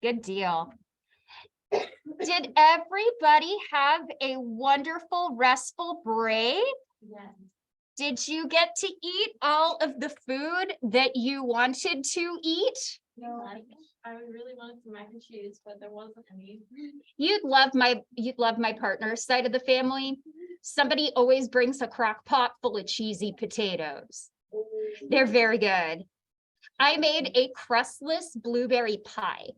Good deal. Did everybody have a wonderful, restful break? Yes. Did you get to eat all of the food that you wanted to eat? No, I really wanted some mac and cheese, but there wasn't any. You'd love my partner's side of the family. Somebody always brings a crock pot full of cheesy potatoes. They're very good. I made a crustless blueberry pie.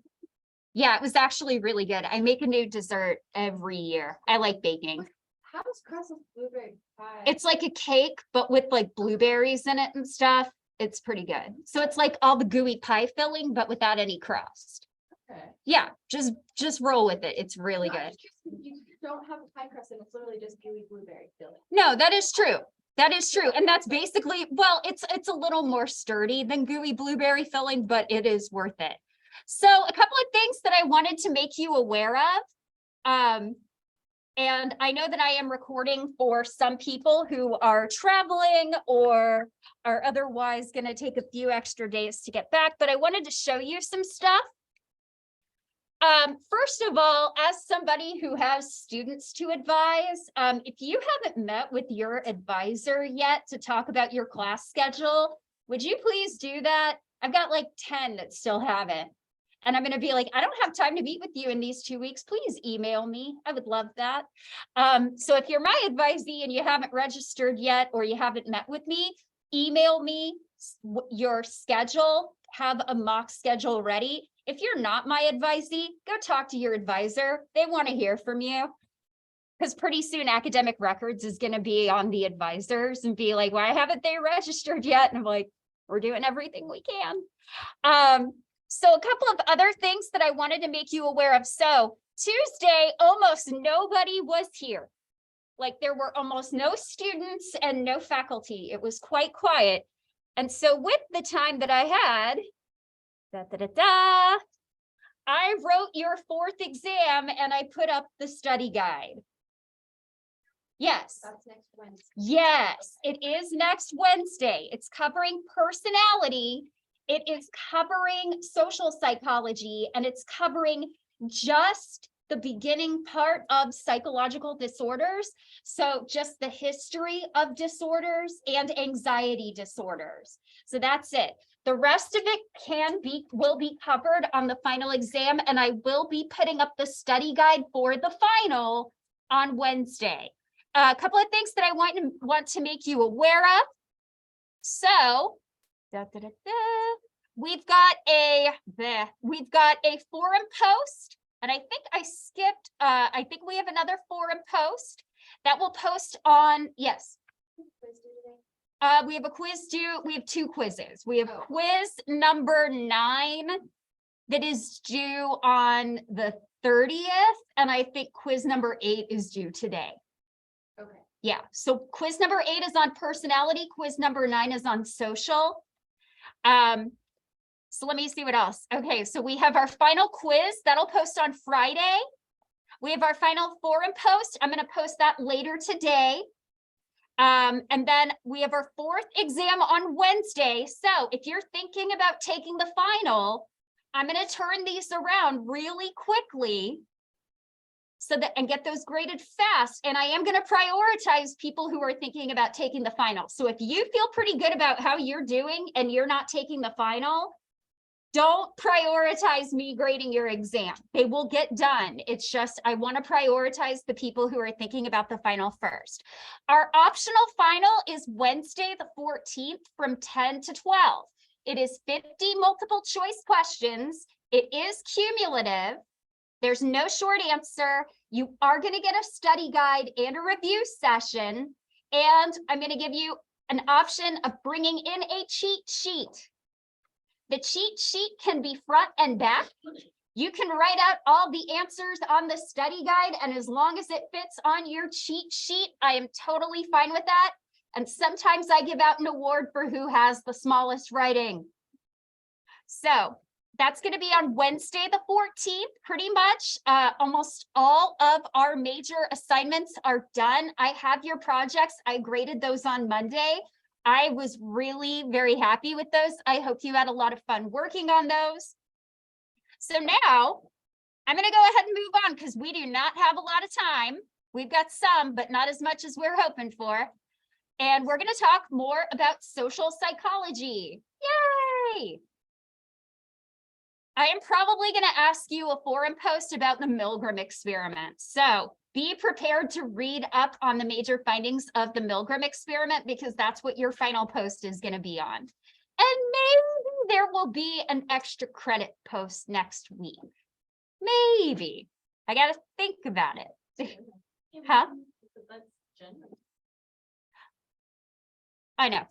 Yeah, it was actually really good. I make a new dessert every year. I like baking. How does crustless blueberry pie? It's like a cake, but with like blueberries in it and stuff. It's pretty good. So it's like all the gooey pie filling, but without any crust. Okay. Yeah, just roll with it. It's really No, I'm good. just curious, you don't have a pie crust and it's literally just gooey blueberry filling. No, that is true. That is true. And that's basically, well, it's a little more sturdy than gooey blueberry filling, but it is worth it. So a couple of things that I wanted to make you aware of. And I know that I am recording for some people who are traveling or are otherwise going to take a few extra days to get back, but I wanted to show you some stuff. First of all, as somebody who has students to advise, if you haven't met with your advisor yet to talk about your class schedule, would you please do that? I've got like 10 that still haven't. And I'm going to be like, I don't have time to meet with you in these 2 weeks. Please email me. I would love that. So if you're my advisee and you haven't registered yet, or you haven't met with me, email me your schedule, have a mock schedule ready. If you're not my advisee, go talk to your advisor. They want to hear from you. Because pretty soon academic records is going to be on the advisors and be like, why haven't they registered yet? And I'm like, we're doing everything we can. So a couple of other things that I wanted to make you aware of. So Tuesday, almost nobody was here. Like there were almost no students and no faculty. It was quite quiet. And so with the time that I had, I wrote your 4th exam and I put up the study guide. Yes. That's next Wednesday. Yes, it is next Wednesday. It's covering personality. It is covering social psychology, and it's covering just the beginning part of psychological disorders. So just the history of disorders and anxiety disorders. So that's it. The rest of it will be covered on the final exam, and I will be putting up the study guide for the final on Wednesday. A couple of things that I want to make you aware of. So, we've got a forum post, and I think I skipped. I think we have another forum post that will post on. Yes. We have a quiz due. We have 2 quizzes. We have quiz number 9 that is due on the 30th, and I think quiz number 8 is due today. Okay. Yeah. So quiz number 8 is on personality. Quiz number 9 is on social. So let me see what else. Okay, so we have our final quiz that'll post on Friday. We have our final forum post. I'm going to post that later today. And then we have our 4th exam on Wednesday. So if you're thinking about taking the final, I'm going to turn these around really quickly so that and get those graded fast. And I am going to prioritize people who are thinking about taking the final. So if you feel pretty good about how you're doing and you're not taking the final, don't prioritize me grading your exam. They will get done. It's just, I want to prioritize the people who are thinking about the final first. Our optional final is Wednesday, the 14th from 10 to 12. It is 50 multiple choice questions. It is cumulative. There's no short answer. You are going to get a study guide and a review session. And I'm going to give you an option of bringing in a cheat sheet. The cheat sheet can be front and back. You can write out all the answers on the study guide, and as long as it fits on your cheat sheet, I am totally fine with that. And sometimes I give out an award for who has the smallest writing. So that's going to be on Wednesday, the 14th, pretty much. Almost all of our major assignments are done. I have your projects. I graded those on Monday. I was really very happy with those. I hope you had a lot of fun working on those. So now I'm going to go ahead and move on because we do not have a lot of time. We've got some, but not as much as we're hoping for. And we're going to talk more about social psychology. Yay! I am probably going to ask you a forum post about the Milgram experiment. So be prepared to read up on the major findings of the Milgram experiment because that's what your final post is going to be on. And maybe there will be an extra credit post next week. Maybe. I got to think about it. Huh? That's generous. I know.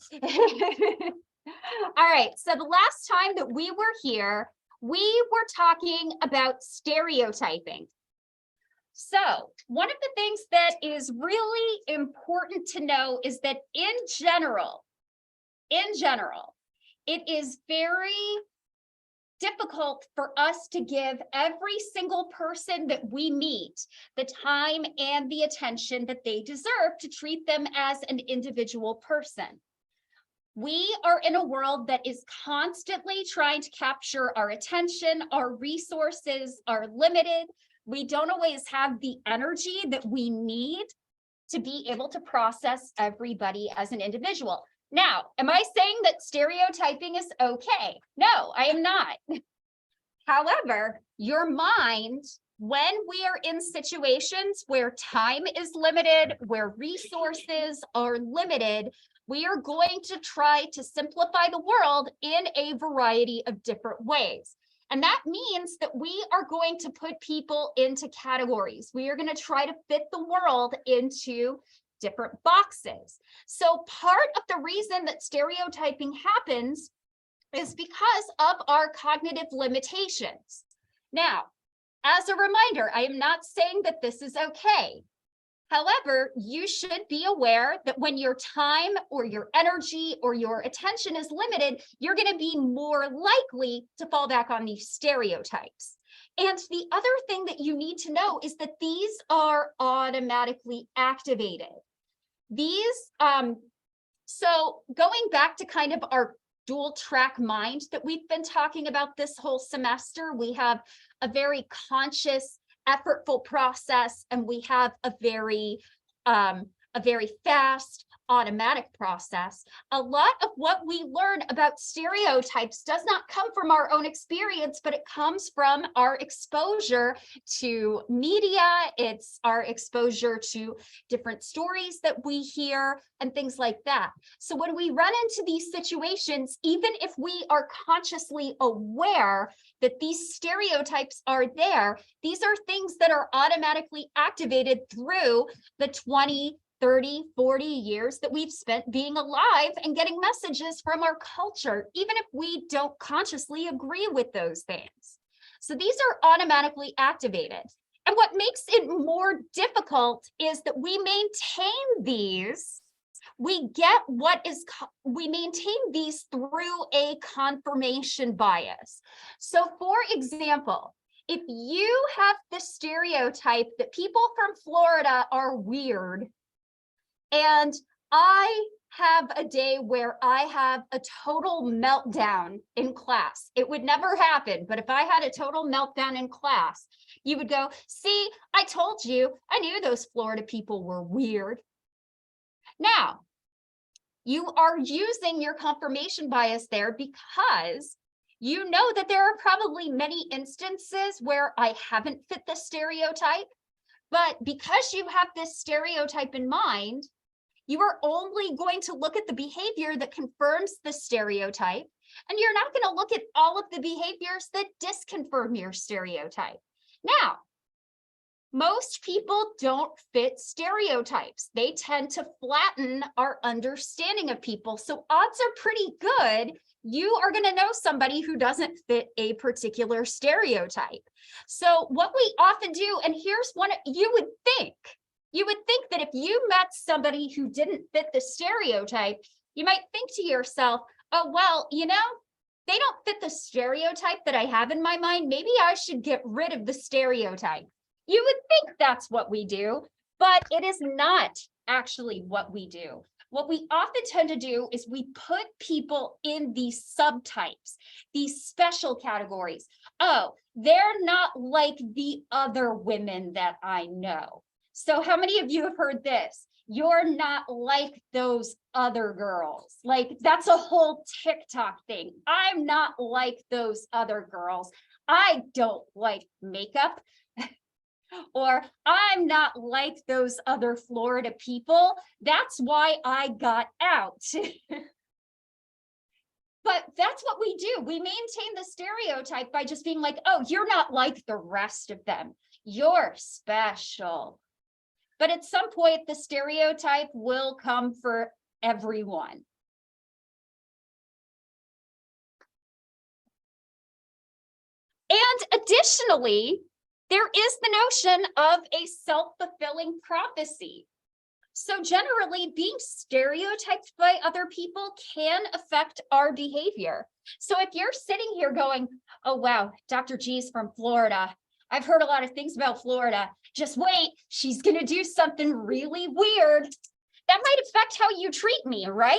All right. So the last time that we were here, we were talking about stereotyping. So one of the things that is really important to know is that in general, it is very difficult for us to give every single person that we meet the time and the attention that they deserve to treat them as an individual person. We are in a world that is constantly trying to capture our attention. Our resources are limited. We don't always have the energy that we need to be able to process everybody as an individual. Now, am I saying that stereotyping is okay? No, I am not. However, your mind, when we are in situations where time is limited, where resources are limited, we are going to try to simplify the world in a variety of different ways. And that means that we are going to put people into categories. We are going to try to fit the world into different boxes. So part of the reason that stereotyping happens is because of our cognitive limitations. Now, as a reminder, I am not saying that this is okay. However, you should be aware that when your time or your energy or your attention is limited, you're going to be more likely to fall back on these stereotypes. And the other thing that you need to know is that these are automatically activated. These, so going back to kind of our dual track mind that we've been talking about this whole semester, we have a very conscious, effortful process, and we have a very fast automatic process. A lot of what we learn about stereotypes does not come from our own experience, but it comes from our exposure to media. It's our exposure to different stories that we hear and things like that. So when we run into these situations, even if we are consciously aware that these stereotypes are there, these are things that are automatically activated through the 20, 30, 40 years that we've spent being alive and getting messages from our culture, even if we don't consciously agree with those things. So these are automatically activated. And what makes it more difficult is that we maintain these. We maintain these through a confirmation bias. So for example, if you have the stereotype that people from Florida are weird, and I have a day where I have a total meltdown in class. It would never happen, but if I had a total meltdown in class, you would go, see, I told you, I knew those Florida people were weird. Now, you are using your confirmation bias there because you know that there are probably many instances where I haven't fit the stereotype, but because you have this stereotype in mind, you are only going to look at the behavior that confirms the stereotype, and you're not going to look at all of the behaviors that disconfirm your stereotype. Now, most people don't fit stereotypes. They tend to flatten our understanding of people. So odds are pretty good you are going to know somebody who doesn't fit a particular stereotype. So what we often do, and here's one, you would think that if you met somebody who didn't fit the stereotype, you might think to yourself, oh, well, you know, they don't fit the stereotype that I have in my mind. Maybe I should get rid of the stereotype. You would think that's what we do, but it is not actually what we do. What we often tend to do is we put people in these subtypes, these special categories. Oh, they're not like the other women that I know. So how many of you have heard this? You're not like those other girls. Like that's a whole TikTok thing. I'm not like those other girls. I don't like makeup. Or I'm not like those other Florida people. That's why I got out. But that's what we do. We maintain the stereotype by just being like, oh, you're not like the rest of them. You're special. But at some point, the stereotype will come for everyone. And additionally, there is the notion of a self-fulfilling prophecy. So generally, being stereotyped by other people can affect our behavior. So if you're sitting here going, oh, wow, Dr. G's from Florida. I've heard a lot of things about Florida. Just wait, she's going to do something really weird. That might affect how you treat me, right?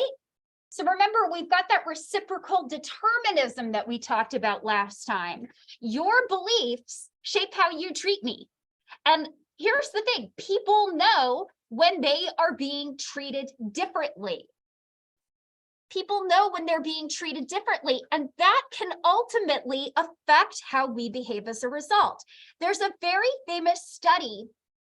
So remember, we've got that reciprocal determinism that we talked about last time. Your beliefs shape how you treat me. And here's the thing, people know when they are being treated differently. People know when they're being treated differently, and that can ultimately affect how we behave as a result. There's a very famous study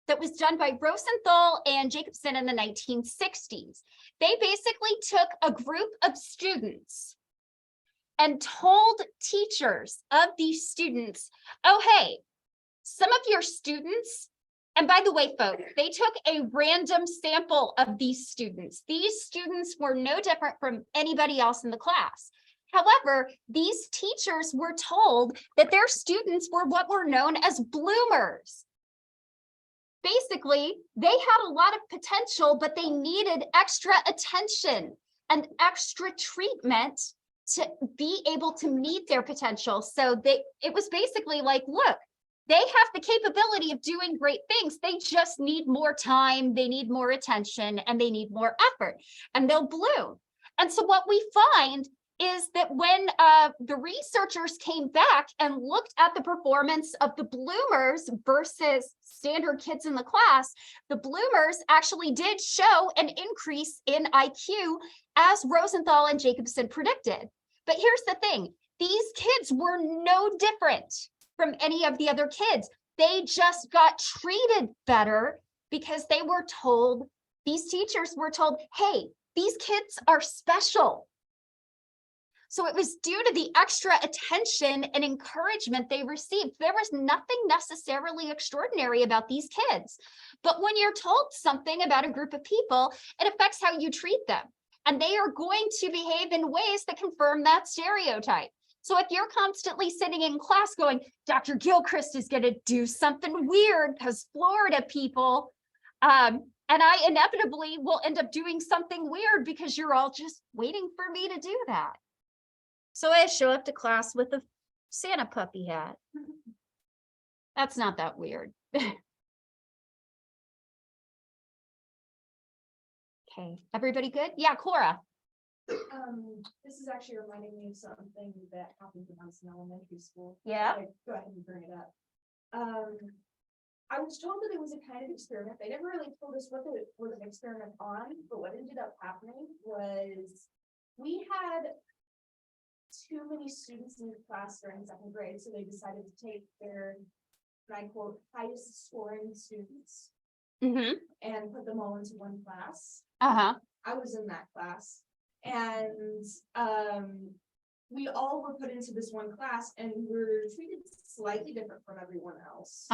that was done by Rosenthal and Jacobson in the 1960s. They basically took a group of students and told teachers of these students, oh, hey, some of your students, and by the way, folks, they took a random sample of these students. These students were no different from anybody else in the class. However, these teachers were told that their students were what were known as bloomers. Basically, they had a lot of potential, but they needed extra attention and extra treatment to be able to meet their potential. So it was basically like, look, they have the capability of doing great things. They just need more time, they need more attention, and they need more effort, and they'll bloom. And so what we find is that when the researchers came back and looked at the performance of the bloomers versus standard kids in the class, the bloomers actually did show an increase in IQ as Rosenthal and Jacobson predicted. But here's the thing, these kids were no different from any of the other kids. They just got treated better because they were told, these teachers were told, hey, these kids are special. So it was due to the extra attention and encouragement they received. There was nothing necessarily extraordinary about these kids. But when you're told something about a group of people, it affects how you treat them. And they are going to behave in ways that confirm that stereotype. So if you're constantly sitting in class going, Dr. Gilchrist is going to do something weird because Florida people, and I inevitably will end up doing something weird because you're all just waiting for me to do that. So I show up to class with a Santa puppy hat. That's not that weird. Okay, everybody good? Yeah, Cora. This is actually reminding me of something that happened when I was in elementary school. Yeah. Okay, go ahead and bring it up. I was told that it was a kind of experiment. They never really told us what it was an experiment on, but what ended up happening was we had too many students in the class during second grade, so they decided to take their, and I quote, highest scoring students and put them all into one class. I was in that class, and we all were put into this one class, and we're treated slightly different from everyone else.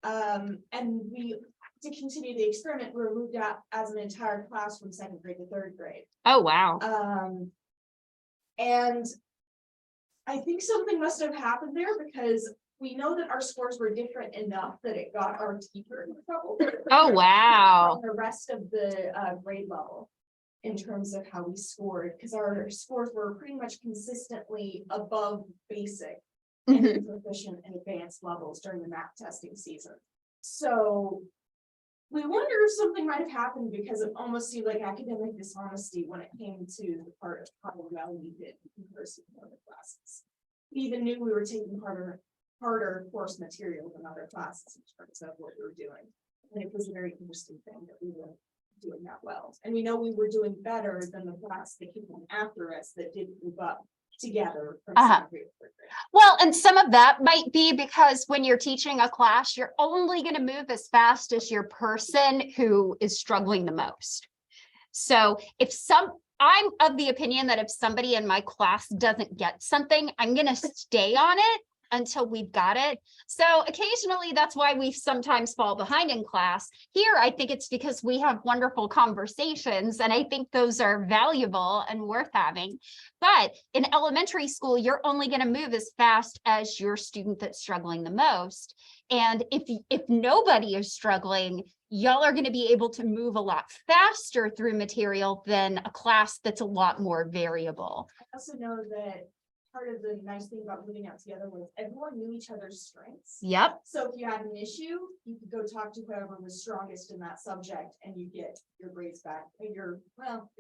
And we, to continue the experiment, we were moved out as an entire class from second grade to third grade. Oh, wow. And I think something must have happened there because we know that our scores were different enough that it got our teacher in trouble. Oh, wow. From the rest of the grade level in terms of how we scored, because our scores were pretty much consistently above basic and proficient and advanced levels during the math testing season. So we wonder if something might have happened because it almost seemed like academic dishonesty when it came to the part of how well we did in comparison to other classes. We even knew we were taking harder course material than other classes in terms of what we were doing. And it was a very interesting thing that we were doing that well. And we know we were doing better than the class that came after us that didn't move up together from second grade to third grade. Well, and some of that might be because when you're teaching a class, you're only going to move as fast as your person who is struggling the most. So I'm of the opinion that if somebody in my class doesn't get something, I'm going to stay on it until we've got it. So occasionally that's why we sometimes fall behind in class. Here, I think it's because we have wonderful conversations, and I think those are valuable and worth having. But in elementary school, you're only going to move as fast as your student that's struggling the most. And if nobody is struggling, y'all are going to be able to move a lot faster through material than a class that's a lot more variable. I also know that part of the nice thing about moving out together was everyone knew each other's strengths. Yep. So if you had an issue, you could go talk to whoever was strongest in that subject and you get your grades back and your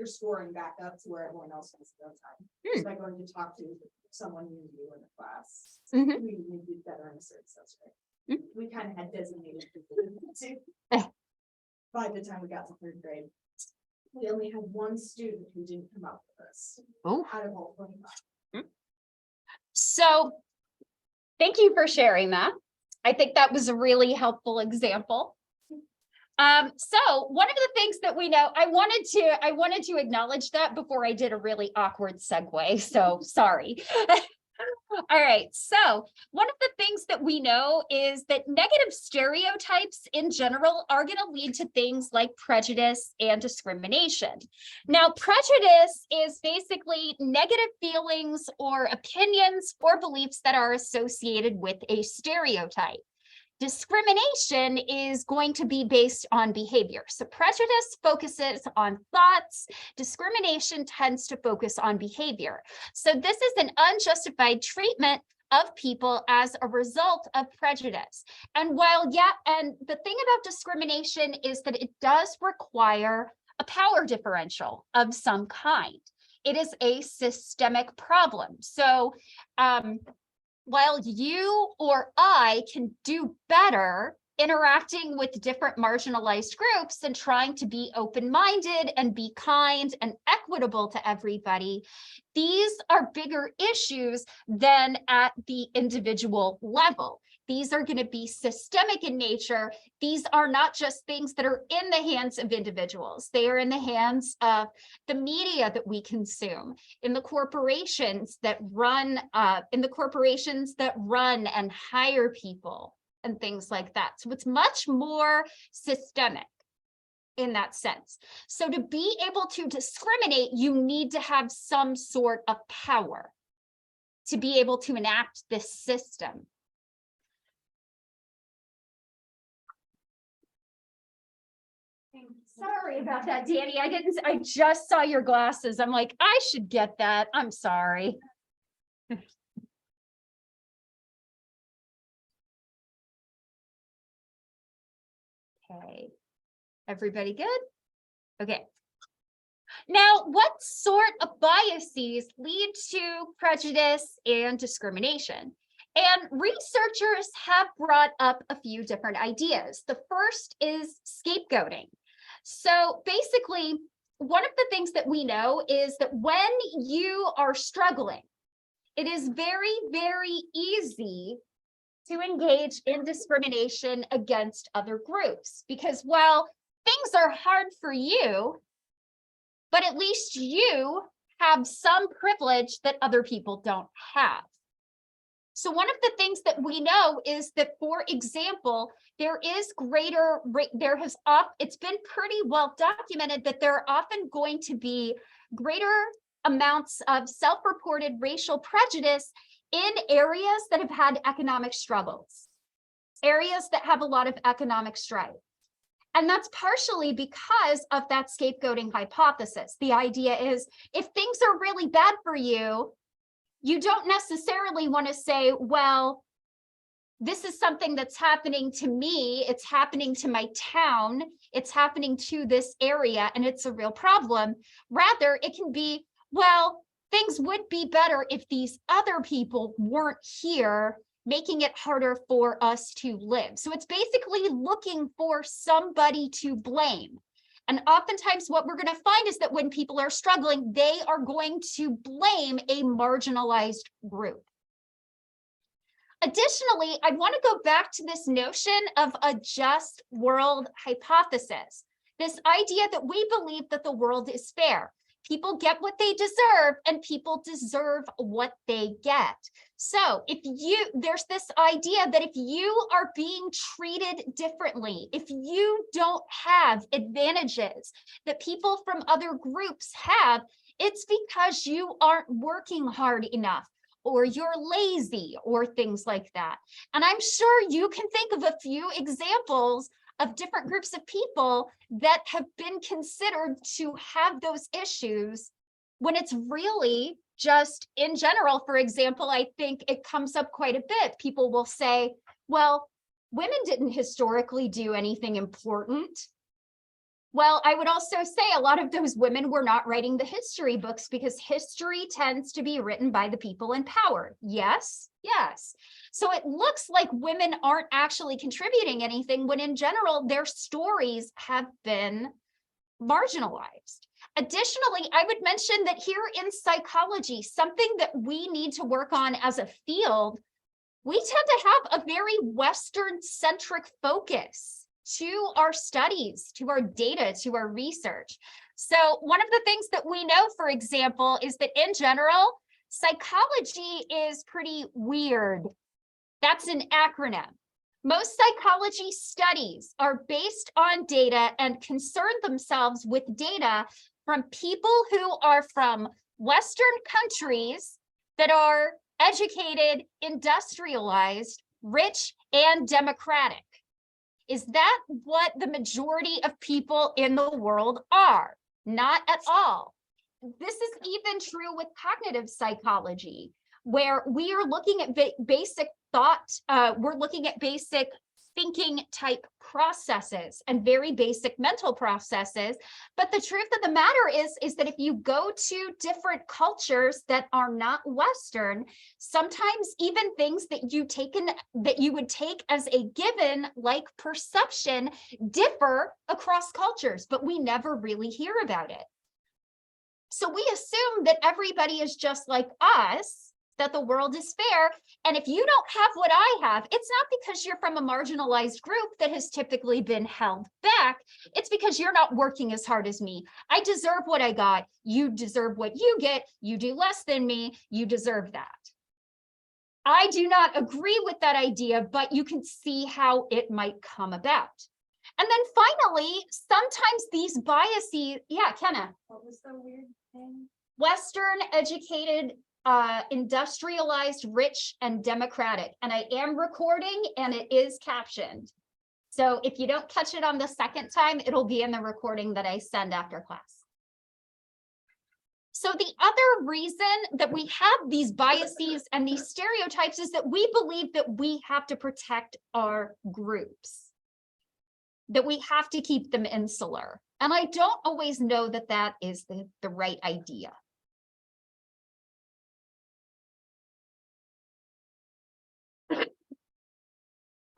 scoring back up to where everyone else was at that time. Just by going to talk to someone you knew in the class. Mhm. We did better in a certain subject. We kind of had designated people too. By the time we got to third grade, we only had one student who didn't come up with us. Oh. Out of all 25. So thank you for sharing that. I think that was a really helpful example. So one of the things that we know, I wanted to acknowledge that before I did a really awkward segue. So sorry. All right. So one of the things that we know is that negative stereotypes in general are going to lead to things like prejudice and discrimination. Now, prejudice is basically negative feelings or opinions or beliefs that are associated with a stereotype. Discrimination is going to be based on behavior. So prejudice focuses on thoughts. Discrimination tends to focus on behavior. So this is an unjustified treatment of people as a result of prejudice. And and the thing about discrimination is that it does require a power differential of some kind. It is a systemic problem. So, while you or I can do better interacting with different marginalized groups and trying to be open-minded and be kind and equitable to everybody, these are bigger issues than at the individual level. These are going to be systemic in nature. These are not just things that are in the hands of individuals. They are in the hands of the media that we consume, in the corporations that run, and hire people and things like that. So it's much more systemic in that sense. So to be able to discriminate, you need to have some sort of power to be able to enact this system. Sorry about that, Danny. I just saw your glasses. I'm like, I should get that. I'm sorry. Okay. Everybody good? Okay. Now, what sort of biases lead to prejudice and discrimination? And researchers have brought up a few different ideas. The first is scapegoating. So basically, one of the things that we know is that when you are struggling, it is very, very easy to engage in discrimination against other groups, because while things are hard for you, but at least you have some privilege that other people don't have. So one of the things that we know is that, for example, it's been pretty well documented that there are often going to be greater amounts of self-reported racial prejudice in areas that have had economic struggles, areas that have a lot of economic strife. And that's partially because of that scapegoating hypothesis. The idea is, if things are really bad for you, you don't necessarily want to say, well, this is something that's happening to me, it's happening to my town, it's happening to this area, and it's a real problem. Rather, it can be, well, things would be better if these other people weren't here making it harder for us to live. So it's basically looking for somebody to blame. And oftentimes what we're going to find is that when people are struggling, they are going to blame a marginalized group. Additionally, I want to go back to this notion of a just world hypothesis. This idea that we believe that the world is fair. People get what they deserve, and people deserve what they get. So there's this idea that if you are being treated differently, if you don't have advantages that people from other groups have, it's because you aren't working hard enough, or you're lazy, or things like that. And I'm sure you can think of a few examples of different groups of people that have been considered to have those issues when it's really just in general. For example, I think it comes up quite a bit. People will say, well, women didn't historically do anything important. Well, I would also say a lot of those women were not writing the history books, because history tends to be written by the people in power. Yes, yes. So it looks like women aren't actually contributing anything, when in general, their stories have been marginalized. Additionally, I would mention that here in psychology, something that we need to work on as a field, we tend to have a very Western-centric focus to our studies, to our data, to our research. So one of the things that we know, for example, is that in general, psychology is pretty weird. That's an acronym. Most psychology studies are based on data and concern themselves with data from people who are from Western countries that are educated, industrialized, rich, and democratic. Is that what the majority of people in the world are? Not at all. This is even true with cognitive psychology, where we are looking at basic thought, we're looking at basic thinking type processes and very basic mental processes. But the truth of the matter is that if you go to different cultures that are not Western, sometimes even things that you would take as a given, like perception, differ across cultures, but we never really hear about it. So we assume that everybody is just like us, that the world is fair. And if you don't have what I have, it's not because you're from a marginalized group that has typically been held back. It's because you're not working as hard as me. I deserve what I got. You deserve what you get. You do less than me. You deserve that. I do not agree with that idea, but you can see how it might come about. And then finally, sometimes these biases, yeah, Kenna. What was the weird thing? Western educated, industrialized, rich, and democratic. And I am recording and it is captioned. So if you don't catch it on the second time, it'll be in the recording that I send after class. So the other reason that we have these biases and these stereotypes is that we believe that we have to protect our groups, that we have to keep them insular. And I don't always know that that is the right idea.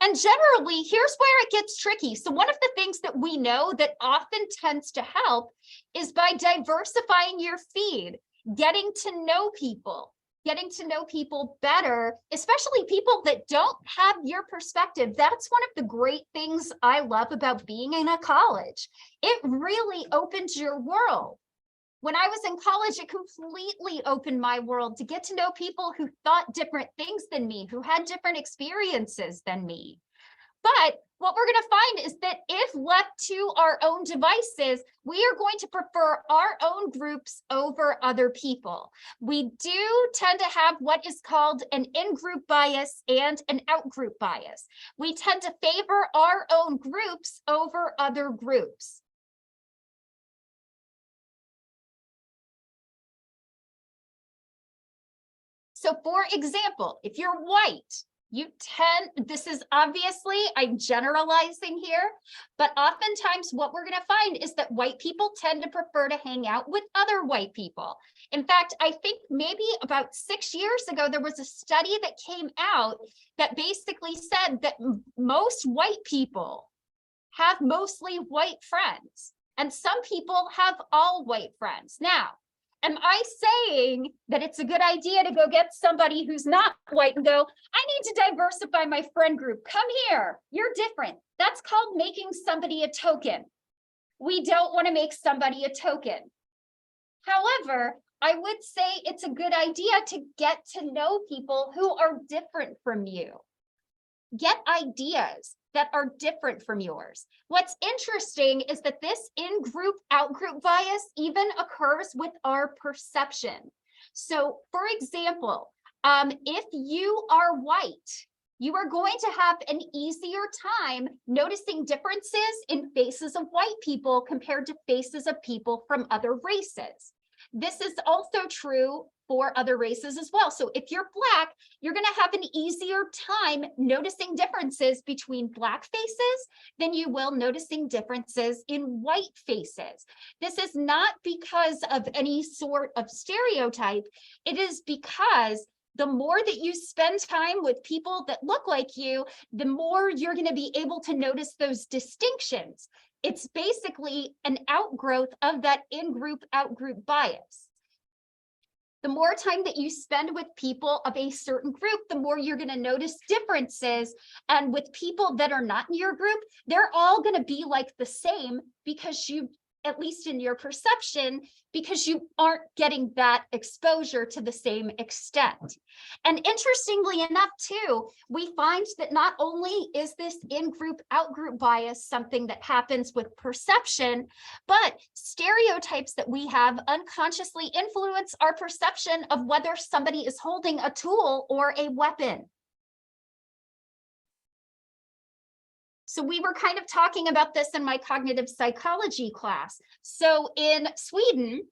And generally, here's where it gets tricky. So one of the things that we know that often tends to help is by diversifying your feed, getting to know people better, especially people that don't have your perspective. That's one of the great things I love about being in a college. It really opens your world. When I was in college, it completely opened my world to get to know people who thought different things than me, who had different experiences than me. But what we're going to find is that if left to our own devices, we are going to prefer our own groups over other people. We do tend to have what is called an in-group bias and an out-group bias. We tend to favor our own groups over other groups. So for example, if you're white, this is obviously, I'm generalizing here, but oftentimes what we're going to find is that white people tend to prefer to hang out with other white people. In fact, I think maybe about 6 years ago, there was a study that came out that basically said that most white people have mostly white friends, and some people have all white friends. Now, am I saying that it's a good idea to go get somebody who's not white and go, I need to diversify my friend group. Come here, you're different. That's called making somebody a token. We don't want to make somebody a token. However, I would say it's a good idea to get to know people who are different from you. Get ideas that are different from yours. What's interesting is that this in-group, out-group bias even occurs with our perception. So, for example, if you are white, you are going to have an easier time noticing differences in faces of white people compared to faces of people from other races. This is also true for other races as well. So if you're Black, you're going to have an easier time noticing differences between Black faces than you will noticing differences in white faces. This is not because of any sort of stereotype. It is because the more that you spend time with people that look like you, the more you're going to be able to notice those distinctions. It's basically an outgrowth of that in-group, out-group bias. The more time that you spend with people of a certain group, the more you're going to notice differences. And with people that are not in your group, they're all going to be like the same because you, at least in your perception, because you aren't getting that exposure to the same extent. And interestingly enough, too, we find that not only is this in-group, out-group bias something that happens with perception, but stereotypes that we have unconsciously influence our perception of whether somebody is holding a tool or a weapon. So we were kind of talking about this in my cognitive psychology class. So in Sweden,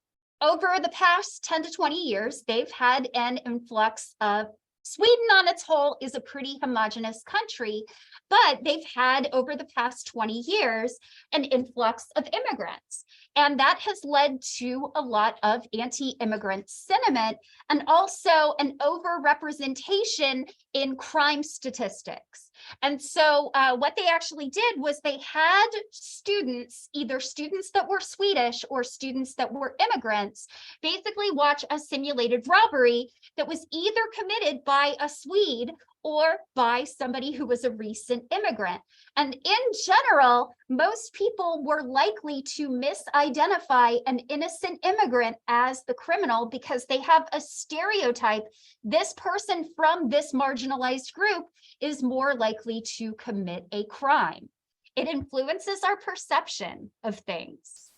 over the past 10 to 20 years, they've had an influx of, Sweden on its whole is a pretty homogenous country, but they've had over the past 20 years an influx of immigrants. And that has led to a lot of anti-immigrant sentiment and also an overrepresentation in crime statistics. And so what they actually did was they had students, either students that were Swedish or students that were immigrants, basically watch a simulated robbery that was either committed by a Swede or by somebody who was a recent immigrant. And in general, most people were likely to misidentify an innocent immigrant as the criminal because they have a stereotype. This person from this marginalized group is more likely to commit a crime. It influences our perception of things.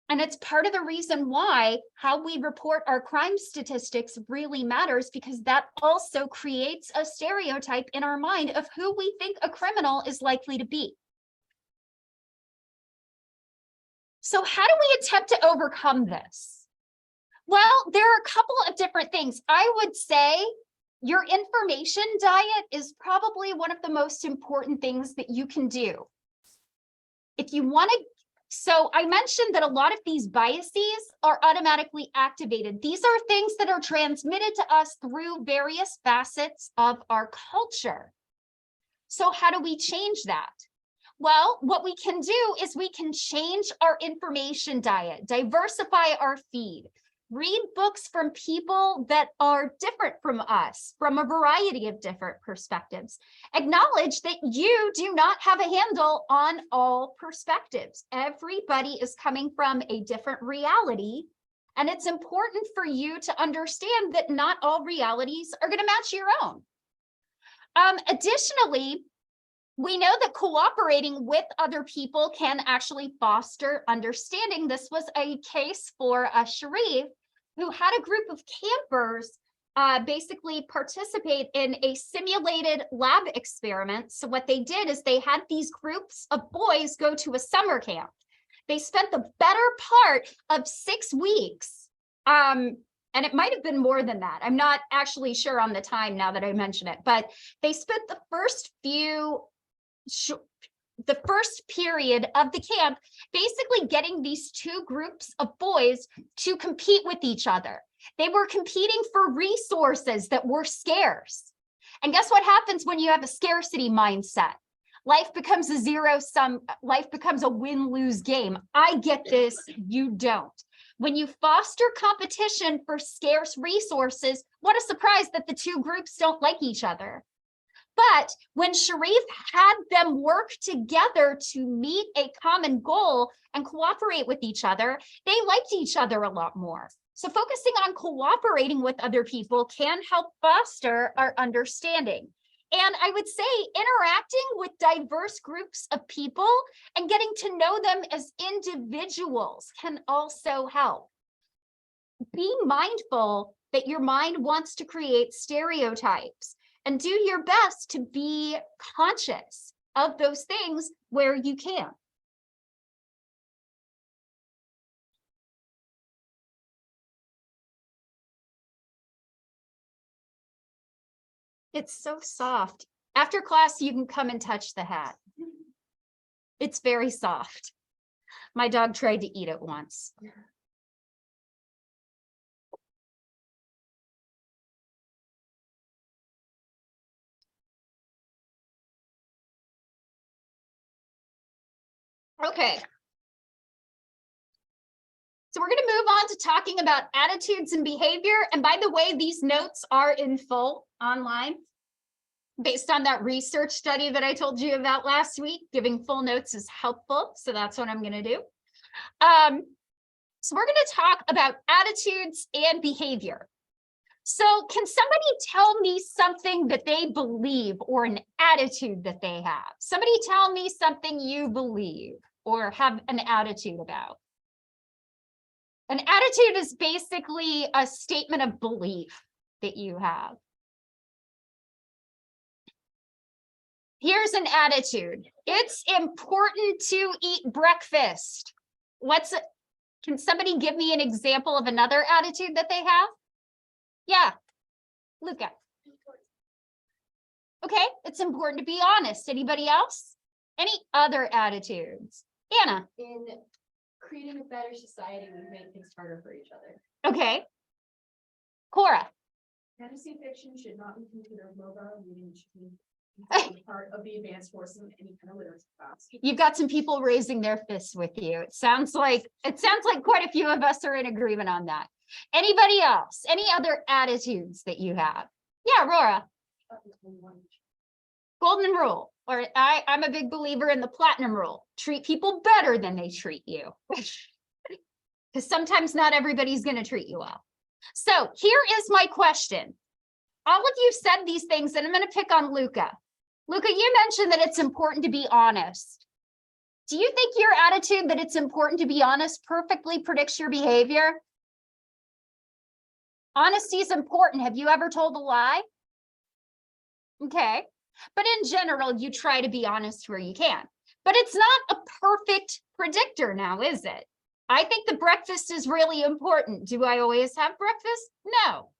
And it's part of the reason why how we report our crime statistics really matters, because that also creates a stereotype in our mind of who we think a criminal is likely to be. So how do we attempt to overcome this? Well, there are a couple of different things. I would say your information diet is probably one of the most important things that you can do. If you want to, so I mentioned that a lot of these biases are automatically activated. These are things that are transmitted to us through various facets of our culture. So how do we change that? Well, what we can do is we can change our information diet, diversify our feed, read books from people that are different from us, from a variety of different perspectives. Acknowledge that you do not have a handle on all perspectives. Everybody is coming from a different reality, and it's important for you to understand that not all realities are going to match your own. Additionally, we know that cooperating with other people can actually foster understanding. This was a case for Sharif, who had a group of campers basically participate in a simulated lab experiment. So what they did is they had these groups of boys go to a summer camp. They spent the better part of 6 weeks and it might have been more than that. I'm not actually sure on the time now that I mention it, but they spent the first period of the camp basically getting these two groups of boys to compete with each other. They were competing for resources that were scarce. And guess what happens when you have a scarcity mindset? Life becomes a zero-sum, life becomes a win-lose game. I get this, you don't. When you foster competition for scarce resources, what a surprise that the two groups don't like each other. But when Sharif had them work together to meet a common goal and cooperate with each other, they liked each other a lot more. So focusing on cooperating with other people can help foster our understanding. And I would say interacting with diverse groups of people and getting to know them as individuals can also help. Be mindful that your mind wants to create stereotypes, and do your best to be conscious of those things where you can. It's so soft. After class, you can come and touch the hat. It's very soft. My dog tried to eat it once. Okay. So we're going to move on to talking about attitudes and behavior. And by the way, these notes are in full online based on that research study that I told you about last week. Giving full notes is helpful. So that's what I'm going to do. So we're going to talk about attitudes and behavior. So can somebody tell me something that they believe or an attitude that they have? Somebody tell me something you believe or have an attitude about. An attitude is basically a statement of belief that you have. Here's an attitude. It's important to eat breakfast. Can somebody give me an example of another attitude that they have? Yeah, Luca. Okay, it's important to be honest. Anybody else? Any other attitudes? Anna. In creating a better society, we make things harder for each other. Okay. Cora. Fantasy fiction should not be considered mobile, meaning it should be part of the advanced course in any kind of literacy class. You've got some people raising their fists with you. It sounds like quite a few of us are in agreement on that. Anybody else? Any other attitudes that you have? Yeah, Aurora. Golden rule. Or I'm a big believer in the platinum rule. Treat people better than they treat you. Because sometimes not everybody's going to treat you well. So here is my question. All of you said these things, and I'm going to pick on Luca. Luca, you mentioned that it's important to be honest. Do you think your attitude that it's important to be honest perfectly predicts your behavior? Honesty is important. Have you ever told a lie? Okay. But in general, you try to be honest where you can. But it's not a perfect predictor now, is it? I think the breakfast is really important. Do I always have breakfast? No.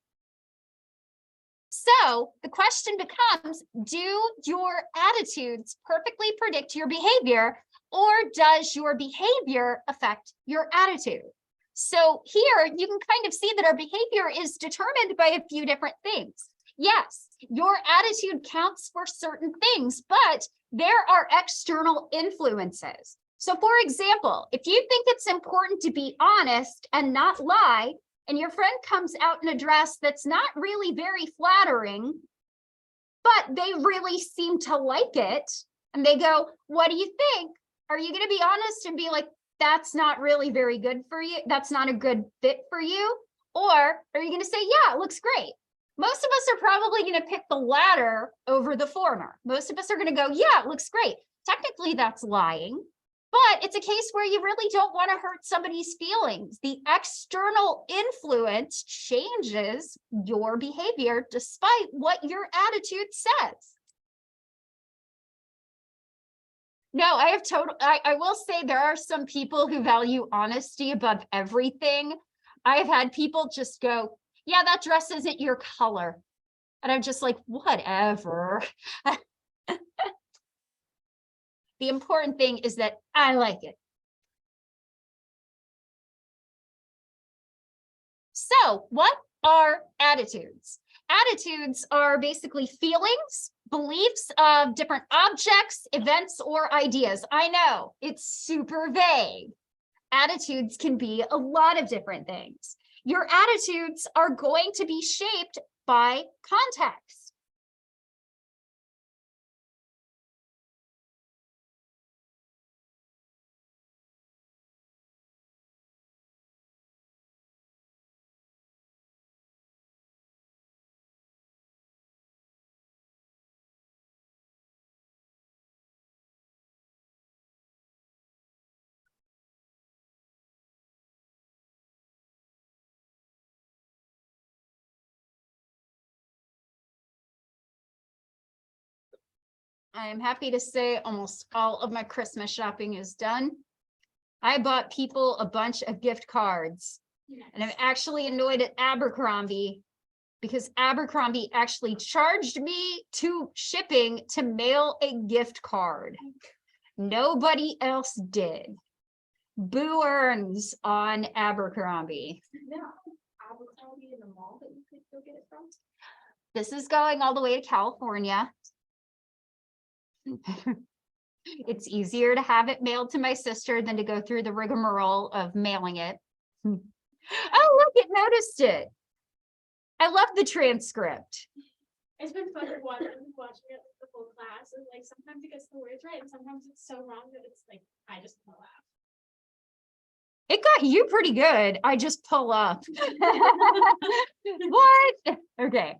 So the question becomes, do your attitudes perfectly predict your behavior, or does your behavior affect your attitude? So here you can kind of see that our behavior is determined by a few different things. Yes, your attitude counts for certain things, but there are external influences. So for example, if you think it's important to be honest and not lie, and your friend comes out in a dress that's not really very flattering, but they really seem to like it, and they go, what do you think? Are you going to be honest and be like, that's not really very good for you? That's not a good fit for you? Or are you going to say, yeah, it looks great? Most of us are probably going to pick the latter over the former. Most of us are going to go, yeah, it looks great. Technically, that's lying, but it's a case where you really don't want to hurt somebody's feelings. The external influence changes your behavior despite what your attitude says. No, I will say there are some people who value honesty above everything. I've had people just go, yeah, that dress isn't your color. And I'm just like, whatever. The important thing is that I like it. So what are attitudes? Attitudes are basically feelings, beliefs of different objects, events, or ideas. I know it's super vague. Attitudes can be a lot of different things. Your attitudes are going to be shaped by context. I am happy to say almost all of my Christmas shopping is done. I bought people a bunch of gift cards, and I'm actually annoyed at Abercrombie because Abercrombie actually charged me shipping to mail a gift card. Nobody else did. Boo earns on Abercrombie. No, Abercrombie in the mall that you could go get it from. This is going all the way to California. It's easier to have it mailed to my sister than to go through the rigmarole of mailing it. Oh, look, it noticed it. I love the transcript. It's been fun watching it the whole class, and like sometimes it gets the words right, and sometimes it's so wrong that it's like I just laugh. It got you pretty good. I just pull up. What? Okay.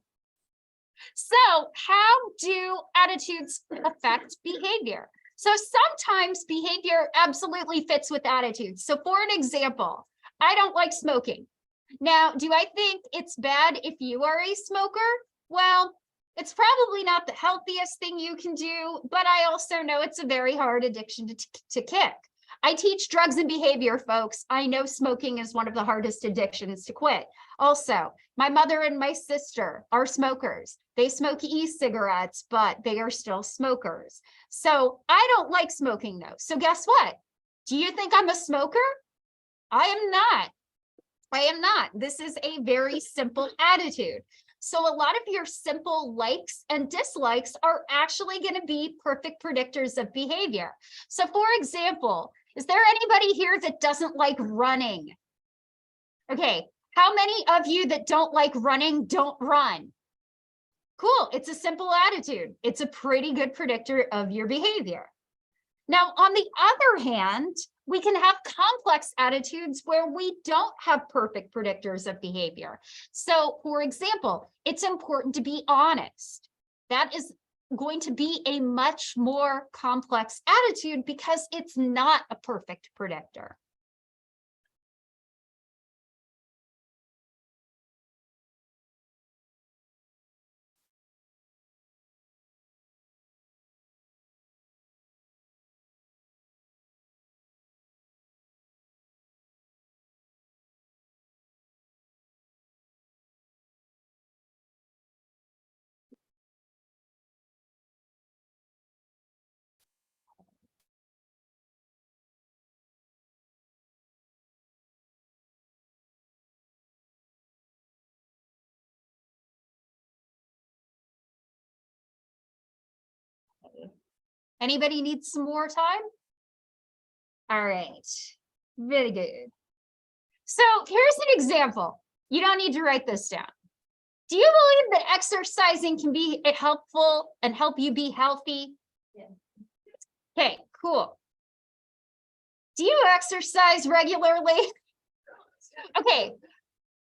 So how do attitudes affect behavior? So sometimes behavior absolutely fits with attitudes. So for an example, I don't like smoking. Now, do I think it's bad if you are a smoker? Well, it's probably not the healthiest thing you can do, but I also know it's a very hard addiction to kick. I teach drugs and behavior, folks. I know smoking is one of the hardest addictions to quit. Also, my mother and my sister are smokers. They smoke e-cigarettes, but they are still smokers. So I don't like smoking though. So guess what? Do you think I'm a smoker? I am not. I am not. This is a very simple attitude. So a lot of your simple likes and dislikes are actually going to be perfect predictors of behavior. So for example, is there anybody here that doesn't like running? Okay, how many of you that don't like running don't run? Cool, it's a simple attitude. It's a pretty good predictor of your behavior. Now, on the other hand, we can have complex attitudes where we don't have perfect predictors of behavior. So, for example, it's important to be honest. That is going to be a much more complex attitude because it's not a perfect predictor. Anybody need some more time? All right, very good. So here's an example. You don't need to write this down. Do you believe that exercising can be helpful and help you be healthy? Yeah. Okay, cool. Do you exercise regularly? Okay,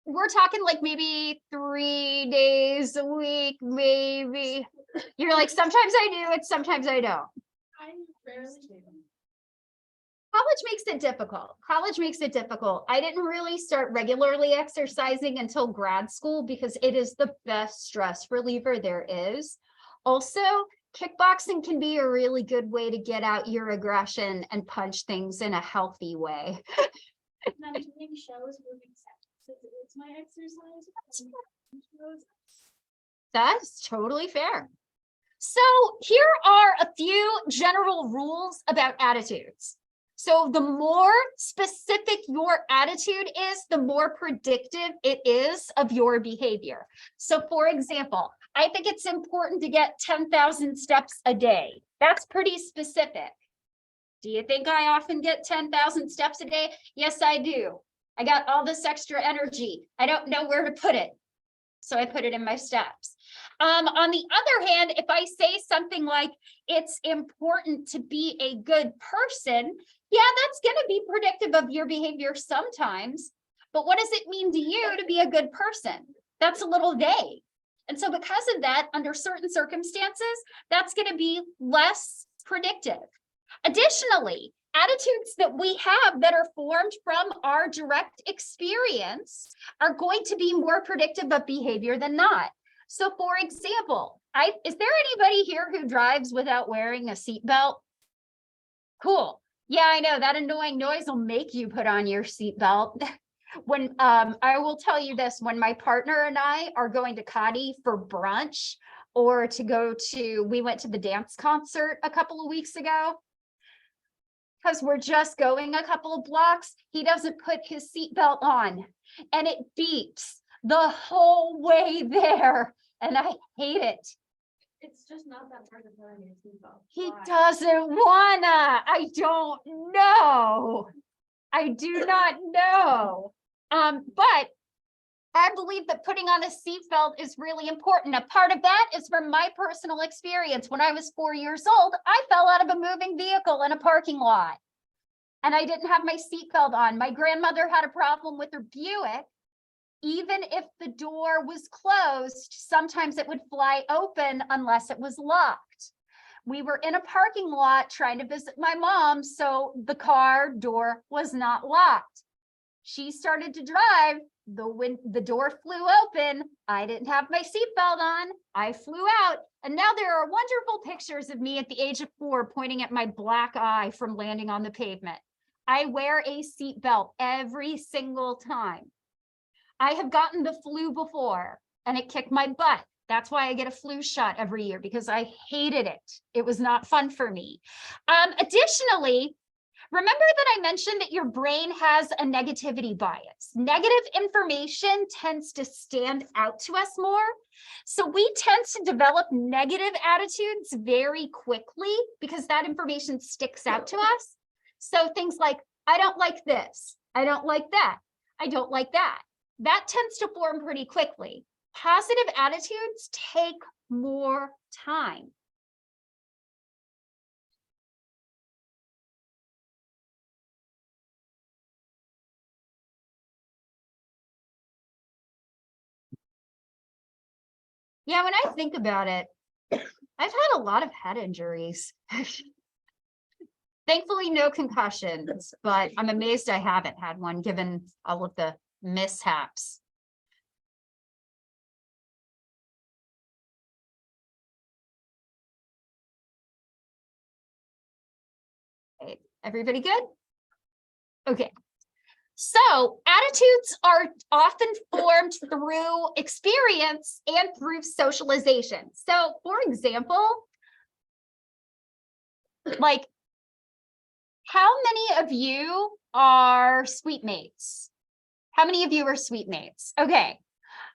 we're talking like maybe 3 days a week, maybe. You're like, sometimes I do it, sometimes I don't. I rarely do. College makes it difficult. College makes it difficult. I didn't really start regularly exercising until grad school because it is the best stress reliever there is. Also, kickboxing can be a really good way to get out your aggression and punch things in a healthy way. And I'm doing shows moving sets. It's my exercise. That's totally fair. So here are a few general rules about attitudes. So the more specific your attitude is, the more predictive it is of your behavior. So for example, I think it's important to get 10,000 steps a day. That's pretty specific. Do you think I often get 10,000 steps a day? Yes, I do. I got all this extra energy. I don't know where to put it. So I put it in my steps. On the other hand, if I say something like, it's important to be a good person, yeah, that's going to be predictive of your behavior sometimes. But what does it mean to you to be a good person? That's a little vague. And so because of that, under certain circumstances, that's going to be less predictive. Additionally, attitudes that we have that are formed from our direct experience are going to be more predictive of behavior than not. So for example, is there anybody here who drives without wearing a seatbelt? Cool. Yeah, I know that annoying noise will make you put on your seatbelt. When I will tell you this, when my partner and I are going to Cotty for brunch or we went to the dance concert a couple of weeks ago, because we're just going a couple of blocks, he doesn't put his seatbelt on and it beeps the whole way there. And I hate it. It's just not that hard to put on your seatbelt. He Why? doesn't wanna. I don't know. I do not know. But I believe that putting on a seatbelt is really important. A part of that is from my personal experience. When I was 4 years old, I fell out of a moving vehicle in a parking lot. And I didn't have my seatbelt on. My grandmother had a problem with her Buick. Even if the door was closed, sometimes it would fly open unless it was locked. We were in a parking lot trying to visit my mom, so the car door was not locked. She started to drive, the door flew open. I didn't have my seatbelt on. I flew out. And now there are wonderful pictures of me at the age of 4 pointing at my black eye from landing on the pavement. I wear a seatbelt every single time. I have gotten the flu before and it kicked my butt. That's why I get a flu shot every year, because I hated it. It was not fun for me. Additionally, remember that I mentioned that your brain has a negativity bias. Negative information tends to stand out to us more. So we tend to develop negative attitudes very quickly because that information sticks out to us. So things like, I don't like this. I don't like that. I don't like that. That tends to form pretty quickly. Positive attitudes take more time. Yeah, when I think about it, I've had a lot of head injuries. Thankfully, no concussions, but I'm amazed I haven't had one given all of the mishaps. Okay, everybody good? Okay. So attitudes are often formed through experience and through socialization. So for example, like, how many of you are suite mates? How many of you are suite mates? Okay.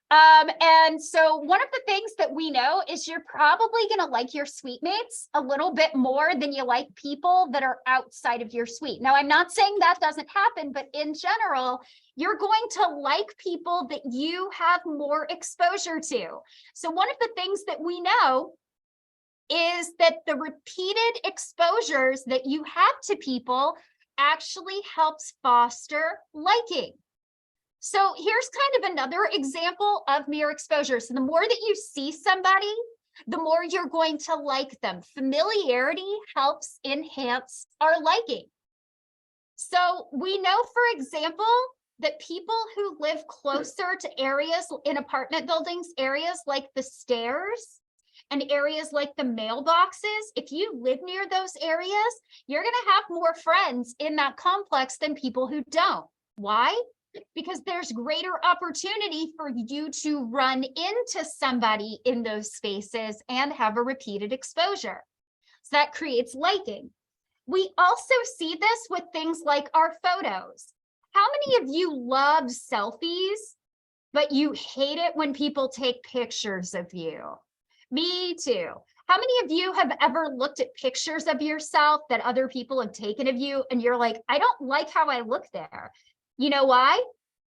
And so one of the things that we know is you're probably going to like your suite mates a little bit more than you like people that are outside of your suite. Now, I'm not saying that doesn't happen, but in general, you're going to like people that you have more exposure to. So one of the things that we know is that the repeated exposures that you have to people actually helps foster liking. So here's kind of another example of mere exposure. So the more that you see somebody, the more you're going to like them. Familiarity helps enhance our liking. So we know, for example, that people who live closer to areas in apartment buildings, areas like the stairs and areas like the mailboxes, if you live near those areas, you're going to have more friends in that complex than people who don't. Why? because there's greater opportunity for you to run into somebody in those spaces and have a repeated exposure. So that creates liking. We also see this with things like our photos. How many of you love selfies, but you hate it when people take pictures of you? Me too. How many of you have ever looked at pictures of yourself that other people have taken of you and you're like, I don't like how I look there? You know why?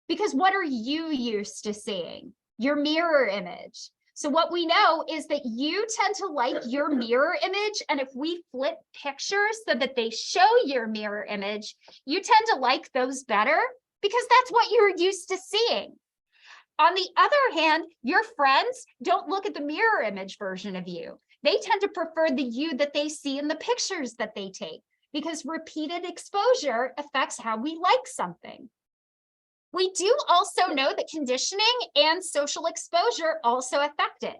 Because what are you used to seeing? Your mirror image. So what we know is that you tend to like your mirror image. And if we flip pictures so that they show your mirror image, you tend to like those better because that's what you're used to seeing. On the other hand, your friends don't look at the mirror image version of you. They tend to prefer the you that they see in the pictures that they take because repeated exposure affects how we like something. We do also know that conditioning and social exposure also affect it.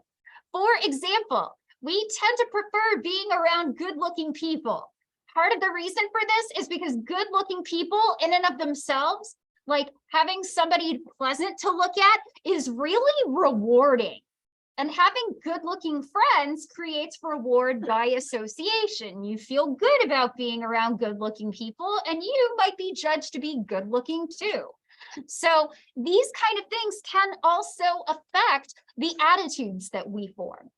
For example, we tend to prefer being around good-looking people. Part of the reason for this is because good-looking people in and of themselves, like having somebody pleasant to look at, is really rewarding. And having good-looking friends creates reward by association. You feel good about being around good-looking people, and you might be judged to be good-looking too. So these kind of things can also affect the attitudes that we form.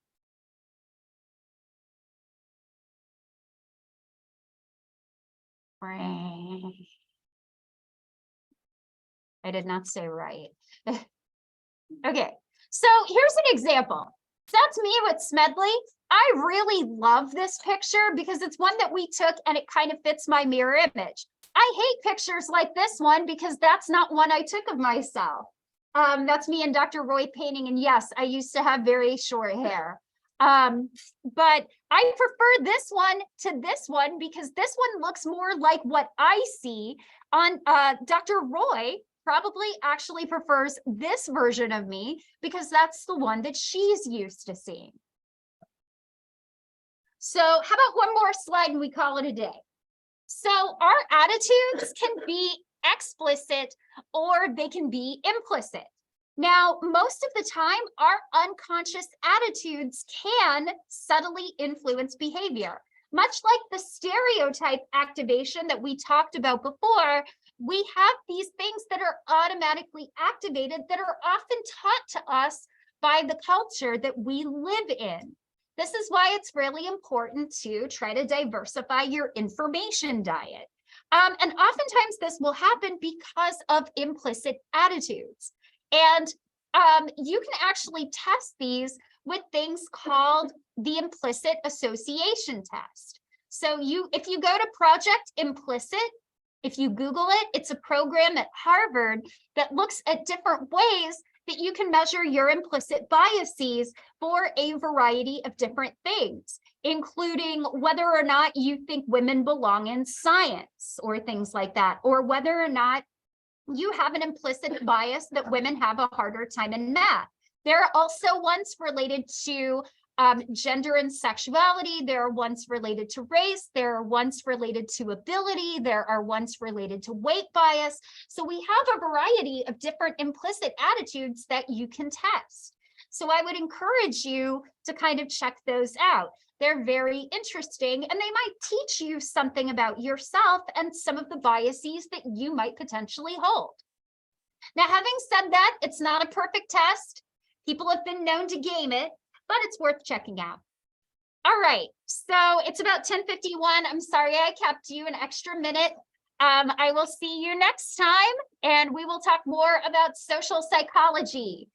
I did not say right. Okay, so here's an example. So that's me with Smedley. I really love this picture because it's one that we took and it kind of fits my mirror image. I hate pictures like this one because that's not one I took of myself. That's me and Dr. Roy painting. And yes, I used to have very short hair. But I prefer this one to this one because this one looks more like what I see on Dr. Roy probably actually prefers this version of me because that's the one that she's used to seeing. So how about one more slide and we call it a day? So our attitudes can be explicit or they can be implicit. Now, most of the time, our unconscious attitudes can subtly influence behavior. Much like the stereotype activation that we talked about before, we have these things that are automatically activated that are often taught to us by the culture that we live in. This is why it's really important to try to diversify your information diet. And oftentimes this will happen because of implicit attitudes. And you can actually test these with things called the implicit association test. So if you go to Project Implicit, if you Google it, it's a program at Harvard that looks at different ways that you can measure your implicit biases for a variety of different things, including whether or not you think women belong in science or things like that, or whether or not you have an implicit bias that women have a harder time in math. There are also ones related to gender and sexuality. There are ones related to race. There are ones related to ability. There are ones related to weight bias. So we have a variety of different implicit attitudes that you can test. So I would encourage you to kind of check those out. They're very interesting and they might teach you something about yourself and some of the biases that you might potentially hold. Now, having said that, it's not a perfect test. People have been known to game it, but it's worth checking out. All right, so it's about 10:51. I'm sorry I kept you an extra minute. I will see you next time and we will talk more about social psychology.